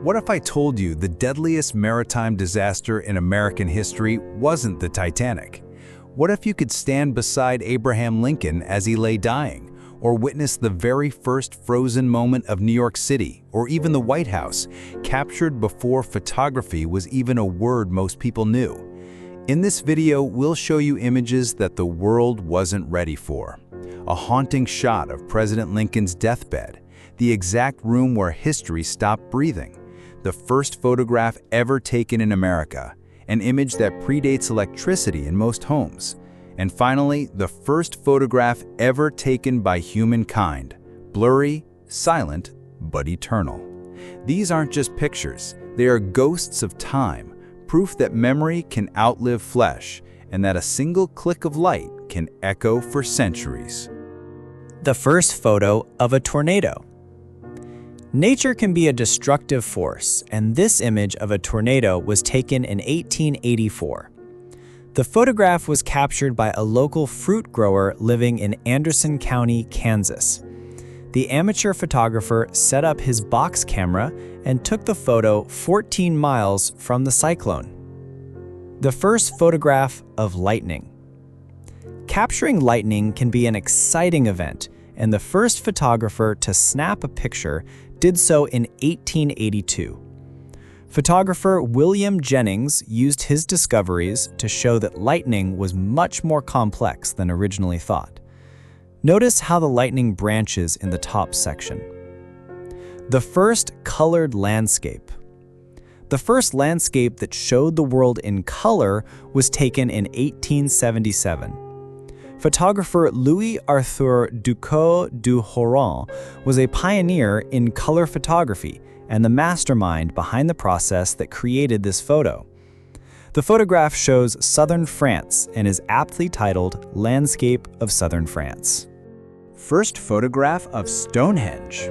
What if I told you the deadliest maritime disaster in American history wasn't the Titanic? What if you could stand beside Abraham Lincoln as he lay dying, or witness the very first frozen moment of New York City, or even the White House, captured before photography was even a word most people knew? In this video, we'll show you images that the world wasn't ready for. A haunting shot of President Lincoln's deathbed, the exact room where history stopped breathing. The first photograph ever taken in America, an image that predates electricity in most homes. And finally, the first photograph ever taken by humankind, blurry, silent, but eternal. These aren't just pictures, they are ghosts of time, proof that memory can outlive flesh, and that a single click of light can echo for centuries. The first photo of a tornado. Nature can be a destructive force, and this image of a tornado was taken in 1884. The photograph was captured by a local fruit grower living in Anderson County, Kansas. The amateur photographer set up his box camera and took the photo 14 miles from the cyclone. The first photograph of lightning. Capturing lightning can be an exciting event, and the first photographer to snap a picture did so in 1882. Photographer William Jennings used his discoveries to show that lightning was much more complex than originally thought. Notice how the lightning branches in the top section. The first colored landscape. The first landscape that showed the world in color was taken in 1877. Photographer Louis Arthur Ducos du Horan was a pioneer in color photography and the mastermind behind the process that created this photo. The photograph shows southern France and is aptly titled Landscape of Southern France. First photograph of Stonehenge.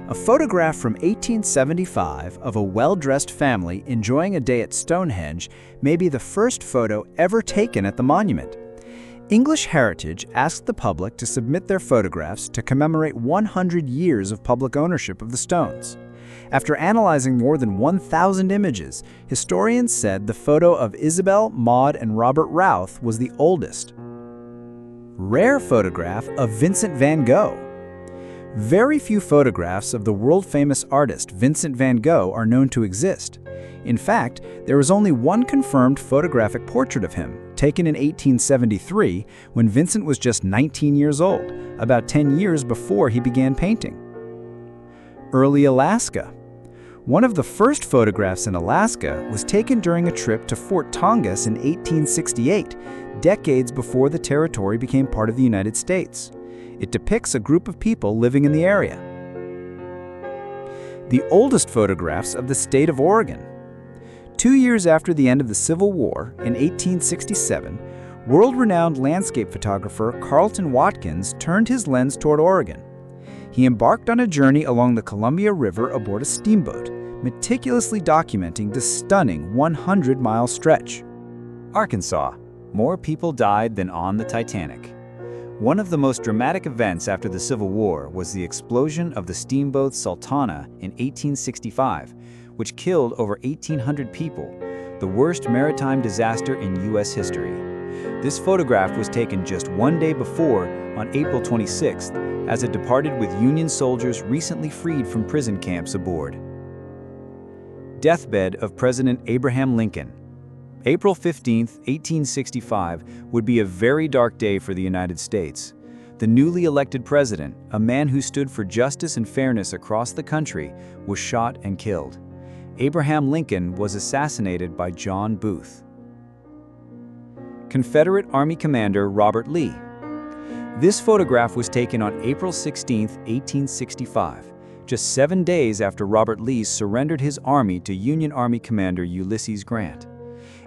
A photograph from 1875 of a well-dressed family enjoying a day at Stonehenge may be the first photo ever taken at the monument. English Heritage asked the public to submit their photographs to commemorate 100 years of public ownership of the stones. After analyzing more than 1,000 images, historians said the photo of Isabel, Maud, and Robert Routh was the oldest. Rare photograph of Vincent van Gogh. Very few photographs of the world-famous artist Vincent van Gogh are known to exist. In fact, there is only one confirmed photographic portrait of him, taken in 1873 when Vincent was just 19 years old, about 10 years before he began painting. Early Alaska. One of the first photographs in Alaska was taken during a trip to Fort Tongass in 1868, decades before the territory became part of the United States. It depicts a group of people living in the area. The oldest photographs of the state of Oregon. 2 years after the end of the Civil War, in 1867, world-renowned landscape photographer Carleton Watkins turned his lens toward Oregon. He embarked on a journey along the Columbia River aboard a steamboat, meticulously documenting the stunning 100-mile stretch. Arkansas. More people died than on the Titanic. One of the most dramatic events after the Civil War was the explosion of the steamboat Sultana in 1865, which killed over 1,800 people, the worst maritime disaster in U.S. history. This photograph was taken just one day before, on April 26th, as it departed with Union soldiers recently freed from prison camps aboard. Deathbed of President Abraham Lincoln. April 15, 1865, would be a very dark day for the United States. The newly elected president, a man who stood for justice and fairness across the country, was shot and killed. Abraham Lincoln was assassinated by John Booth. Confederate Army Commander Robert Lee. This photograph was taken on April 16, 1865, just 7 days after Robert Lee surrendered his army to Union Army Commander Ulysses Grant.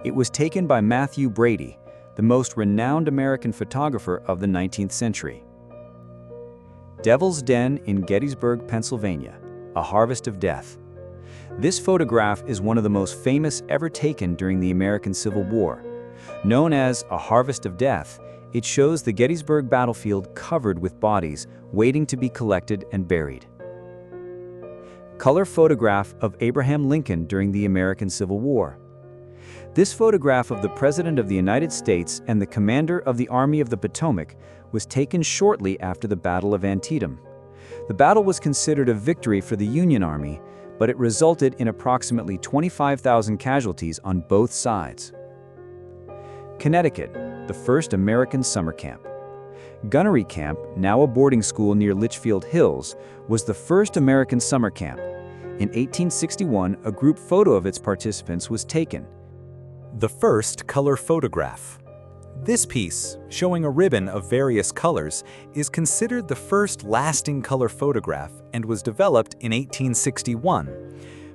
It was taken by Matthew Brady, the most renowned American photographer of the 19th century. Devil's Den in Gettysburg, Pennsylvania, A Harvest of Death. This photograph is one of the most famous ever taken during the American Civil War. Known as a harvest of death, it shows the Gettysburg battlefield covered with bodies waiting to be collected and buried. Color photograph of Abraham Lincoln during the American Civil War. This photograph of the President of the United States and the commander of the Army of the Potomac was taken shortly after the Battle of Antietam. The battle was considered a victory for the Union Army, but it resulted in approximately 25,000 casualties on both sides. Connecticut, the first American summer camp. Gunnery Camp, now a boarding school near Litchfield Hills, was the first American summer camp. In 1861, a group photo of its participants was taken. The first color photograph. This piece, showing a ribbon of various colors, is considered the first lasting color photograph and was developed in 1861.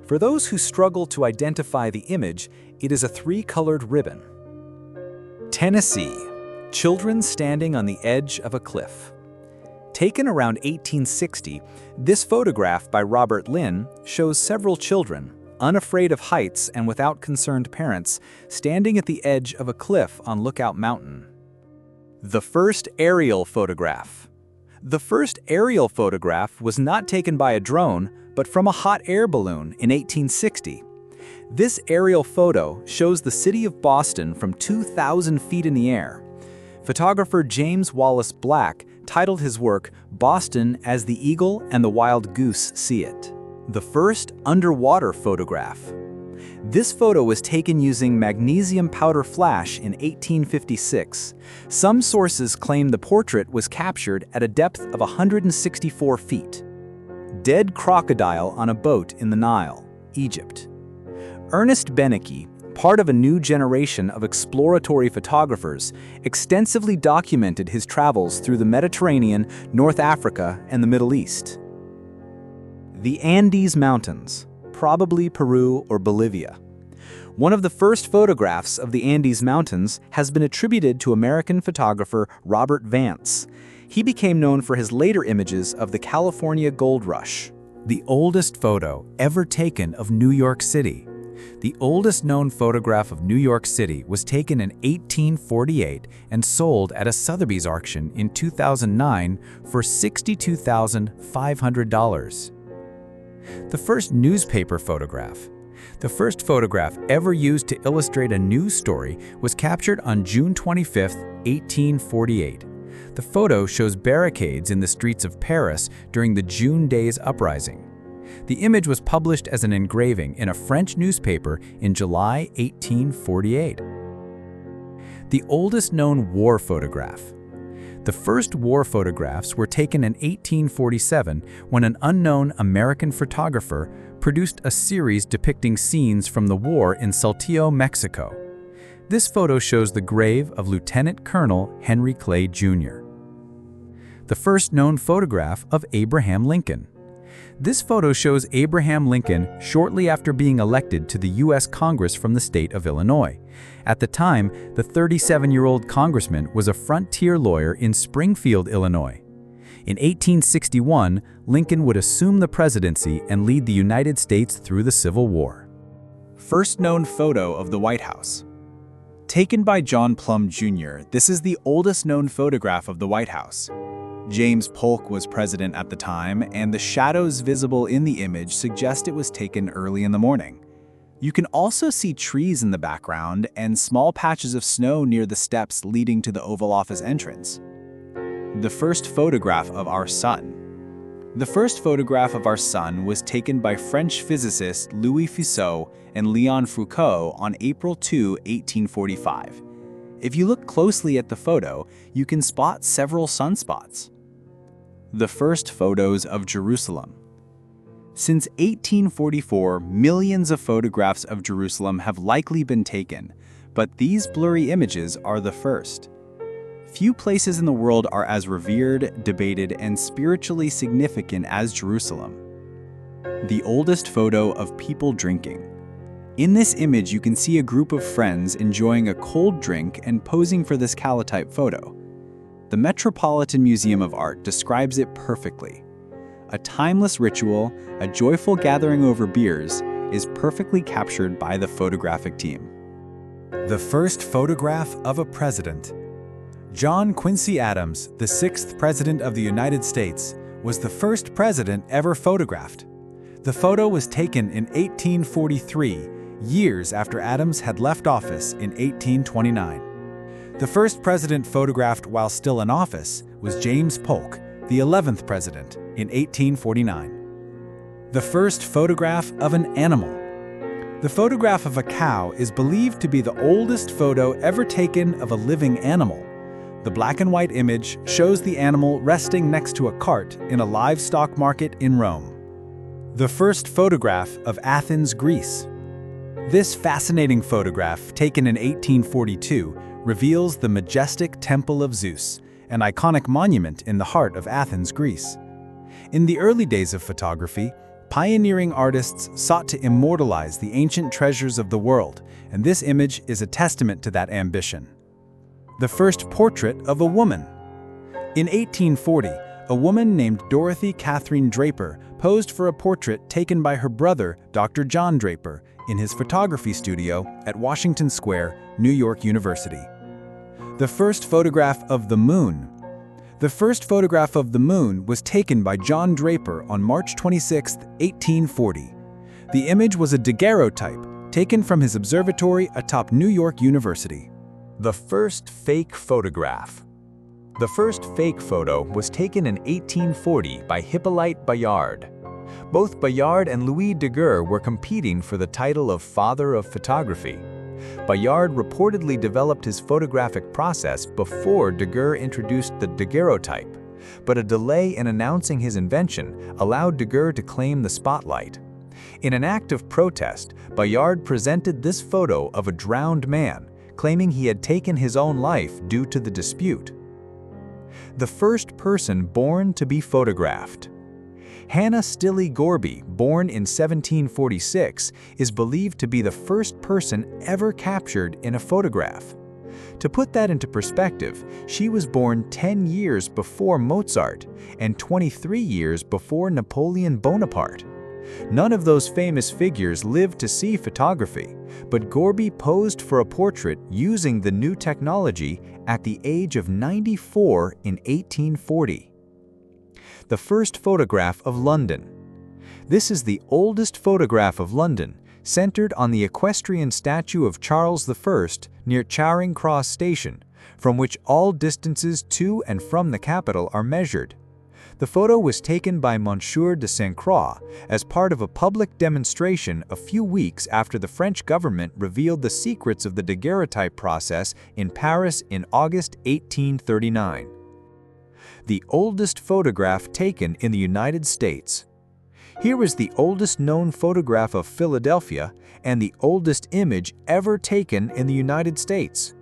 For those who struggle to identify the image, it is a three-colored ribbon. Tennessee, children standing on the edge of a cliff. Taken around 1860, this photograph by Robert Lynn shows several children, unafraid of heights and without concerned parents, standing at the edge of a cliff on Lookout Mountain. The first aerial photograph. The first aerial photograph was not taken by a drone, but from a hot air balloon in 1860. This aerial photo shows the city of Boston from 2,000 feet in the air. Photographer James Wallace Black titled his work "Boston as the Eagle and the Wild Goose See It." The first underwater photograph. This photo was taken using magnesium powder flash in 1856. Some sources claim the portrait was captured at a depth of 164 feet. Dead crocodile on a boat in the Nile, Egypt. Ernest Benecke, part of a new generation of exploratory photographers, extensively documented his travels through the Mediterranean, North Africa, and the Middle East. The Andes Mountains, probably Peru or Bolivia. One of the first photographs of the Andes Mountains has been attributed to American photographer Robert Vance. He became known for his later images of the California Gold Rush. The oldest photo ever taken of New York City. The oldest known photograph of New York City was taken in 1848 and sold at a Sotheby's auction in 2009 for $62,500. The first newspaper photograph. The first photograph ever used to illustrate a news story was captured on June 25, 1848. The photo shows barricades in the streets of Paris during the June Days Uprising. The image was published as an engraving in a French newspaper in July 1848. The oldest known war photograph. The first war photographs were taken in 1847 when an unknown American photographer produced a series depicting scenes from the war in Saltillo, Mexico. This photo shows the grave of Lieutenant Colonel Henry Clay Jr. The first known photograph of Abraham Lincoln. This photo shows Abraham Lincoln shortly after being elected to the U.S. Congress from the state of Illinois. At the time, the 37-year-old congressman was a frontier lawyer in Springfield, Illinois. In 1861, Lincoln would assume the presidency and lead the United States through the Civil War. First known photo of the White House. Taken by John Plum Jr., this is the oldest known photograph of the White House. James Polk was president at the time, and the shadows visible in the image suggest it was taken early in the morning. You can also see trees in the background and small patches of snow near the steps leading to the Oval Office entrance. The first photograph of our sun. The first photograph of our sun was taken by French physicists Louis Fizeau and Leon Foucault on April 2, 1845. If you look closely at the photo, you can spot several sunspots. The first photos of Jerusalem. Since 1844, millions of photographs of Jerusalem have likely been taken, but these blurry images are the first. Few places in the world are as revered, debated, and spiritually significant as Jerusalem. The oldest photo of people drinking. In this image, you can see a group of friends enjoying a cold drink and posing for this calotype photo. The Metropolitan Museum of Art describes it perfectly. A timeless ritual, a joyful gathering over beers, is perfectly captured by the photographic team. The first photograph of a president. John Quincy Adams, the 6th President of the United States, was the first president ever photographed. The photo was taken in 1843, years after Adams had left office in 1829. The first president photographed while still in office was James Polk, the 11th president, in 1849. The first photograph of an animal. The photograph of a cow is believed to be the oldest photo ever taken of a living animal. The black and white image shows the animal resting next to a cart in a livestock market in Rome. The first photograph of Athens, Greece. This fascinating photograph, taken in 1842, reveals the majestic Temple of Zeus, an iconic monument in the heart of Athens, Greece. In the early days of photography, pioneering artists sought to immortalize the ancient treasures of the world, and this image is a testament to that ambition. The first portrait of a woman. In 1840, a woman named Dorothy Catherine Draper posed for a portrait taken by her brother, Dr. John Draper, in his photography studio at Washington Square, New York University. The first photograph of the moon. The first photograph of the moon was taken by John Draper on March 26, 1840. The image was a daguerreotype taken from his observatory atop New York University. The first fake photograph. The first fake photo was taken in 1840 by Hippolyte Bayard. Both Bayard and Louis Daguerre were competing for the title of Father of Photography. Bayard reportedly developed his photographic process before Daguerre introduced the daguerreotype, but a delay in announcing his invention allowed Daguerre to claim the spotlight. In an act of protest, Bayard presented this photo of a drowned man, claiming he had taken his own life due to the dispute. The first person born to be photographed. Hannah Stilley Gorby, born in 1746, is believed to be the first person ever captured in a photograph. To put that into perspective, she was born 10 years before Mozart and 23 years before Napoleon Bonaparte. None of those famous figures lived to see photography, but Gorby posed for a portrait using the new technology at the age of 94 in 1840. The first photograph of London. This is the oldest photograph of London, centered on the equestrian statue of Charles I near Charing Cross Station, from which all distances to and from the capital are measured. The photo was taken by Monsieur de Saint Croix as part of a public demonstration a few weeks after the French government revealed the secrets of the daguerreotype process in Paris in August 1839. The oldest photograph taken in the United States. Here is the oldest known photograph of Philadelphia and the oldest image ever taken in the United States.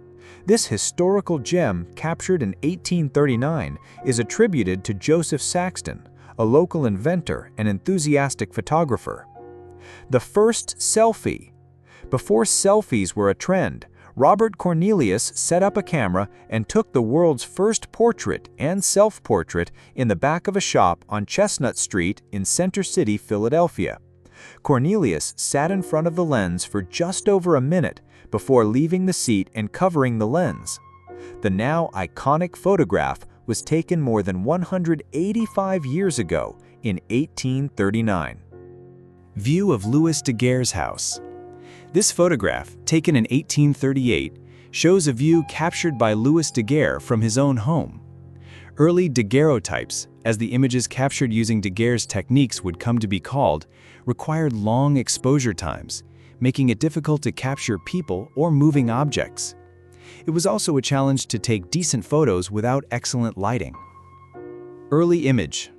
This historical gem, captured in 1839, is attributed to Joseph Saxton, a local inventor and enthusiastic photographer. The first selfie. Before selfies were a trend, Robert Cornelius set up a camera and took the world's first portrait and self-portrait in the back of a shop on Chestnut Street in Center City, Philadelphia. Cornelius sat in front of the lens for just over a minute before leaving the seat and covering the lens. The now iconic photograph was taken more than 185 years ago in 1839. View of Louis Daguerre's house. This photograph, taken in 1838, shows a view captured by Louis Daguerre from his own home. Early daguerreotypes, as the images captured using Daguerre's techniques would come to be called, required long exposure times, making it difficult to capture people or moving objects. It was also a challenge to take decent photos without excellent lighting. Early image.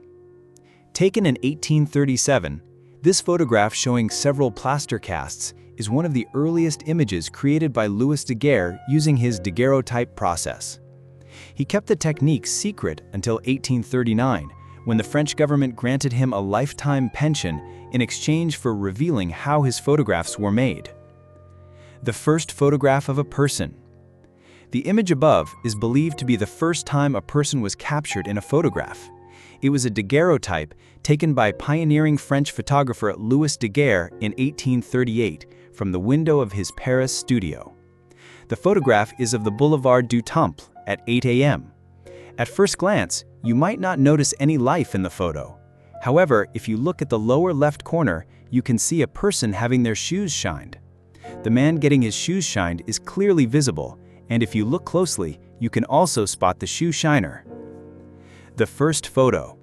Taken in 1837, this photograph showing several plaster casts is one of the earliest images created by Louis Daguerre using his daguerreotype process. He kept the technique secret until 1839, when the French government granted him a lifetime pension in exchange for revealing how his photographs were made. The first photograph of a person. The image above is believed to be the first time a person was captured in a photograph. It was a daguerreotype taken by pioneering French photographer Louis Daguerre in 1838 from the window of his Paris studio. The photograph is of the Boulevard du Temple at 8 a.m. At first glance, you might not notice any life in the photo. However, if you look at the lower left corner, you can see a person having their shoes shined. The man getting his shoes shined is clearly visible, and if you look closely, you can also spot the shoe shiner. The first photo.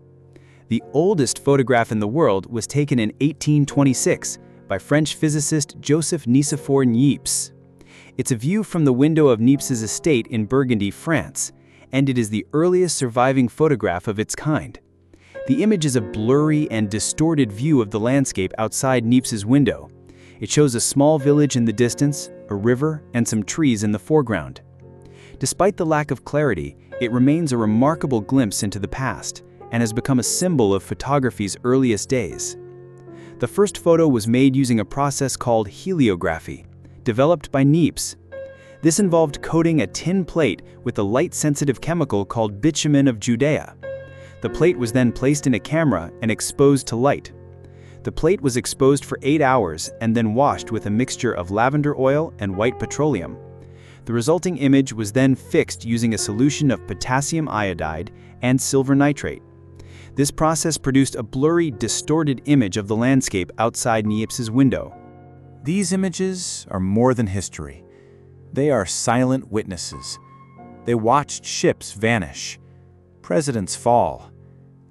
The oldest photograph in the world was taken in 1826 by French physicist Joseph Nicephore Niépce. It's a view from the window of Niépce's estate in Burgundy, France, and it is the earliest surviving photograph of its kind. The image is a blurry and distorted view of the landscape outside Niépce's window. It shows a small village in the distance, a river, and some trees in the foreground. Despite the lack of clarity, it remains a remarkable glimpse into the past and has become a symbol of photography's earliest days. The first photo was made using a process called heliography, developed by Niépce. This involved coating a tin plate with a light-sensitive chemical called bitumen of Judea. The plate was then placed in a camera and exposed to light. The plate was exposed for 8 hours and then washed with a mixture of lavender oil and white petroleum. The resulting image was then fixed using a solution of potassium iodide and silver nitrate. This process produced a blurry, distorted image of the landscape outside Niépce's window. These images are more than history. They are silent witnesses. They watched ships vanish, presidents fall,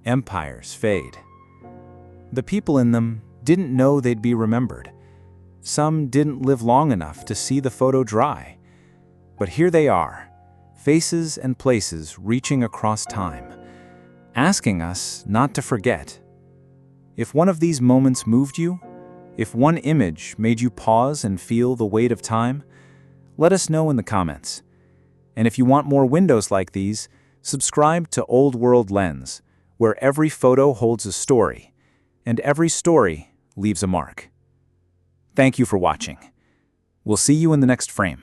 empires fade. The people in them didn't know they'd be remembered. Some didn't live long enough to see the photo dry. But here they are, faces and places reaching across time, asking us not to forget. If one of these moments moved you, if one image made you pause and feel the weight of time, let us know in the comments. And if you want more windows like these, subscribe to Old World Lens, where every photo holds a story, and every story leaves a mark. Thank you for watching. We'll see you in the next frame.